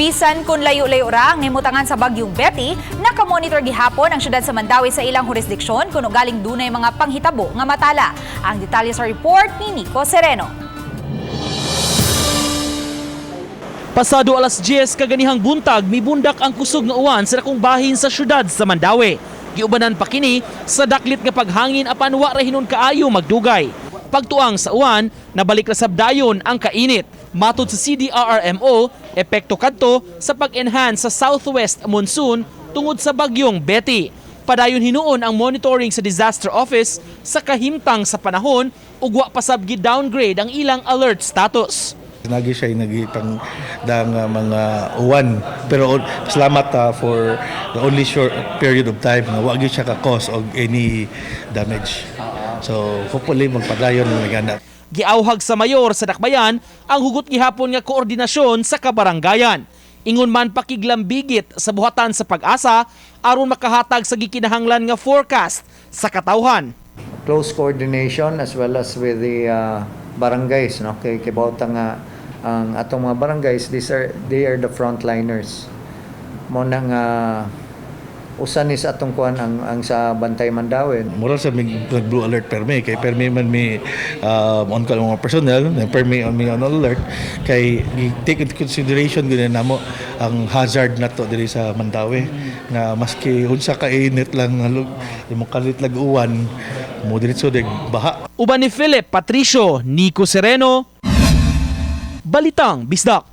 Bisan kung layo-layo ra ang nimutangan sa bagyong Betty, nakamonitor gihapon ang syudad sa Mandawi sa ilang jurisdiksyon kuno galing dunay mga panghitabo nga matala. Ang detalye sa report ni Nico Sereno. Pasado alas 10 kaganihang buntag, mibundak ang kusog nga uwan sa dakong bahin sa syudad sa Mandawi. Giubanan pa kini sa daklit nga paghangin apan wa ra hinon kaayo magdugay. Pagtuang sa uwan, nabalik na sabdayon ang kainit. Matod sa CDRRMO, epekto kadto sa pag-enhance sa southwest monsoon tungod sa bagyong Betty. Padayon hinuon ang monitoring sa disaster office sa kahimtang sa panahon ug wa pasab gi-downgrade ang ilang alert status. Nagi siya nagitang dang mga uwan pero salamat for the only short period of time nga wa gyud siya ka cause of any damage. So hopefully magpadayon ng gana. Giauhag sa mayor sa Dakbayan ang hugot gihapon nga koordinasyon sa kabaranggayan. Ingon man pakiglambigit sa buhatan sa pag-asa aron makahatag sa gikinahanglan nga forecast sa katawhan. Close coordination as well as with the barangays, no? Kay kibawta nga ang atong mga barangays, they are the frontliners. Mo nang usan ni sa atong kuan ang sa Bantay Mandawi. Moral sa blue alert permi kay permi man mi on call mga personnel na permi on alert kay take into consideration gyud namo ang hazard nato diri sa Mandawi nga maski unsa ka init lang imong kalit lag uwan mo diretso dig baha. Uban ni Philip Patricio, Nico Sereno, Balitang Bisdak.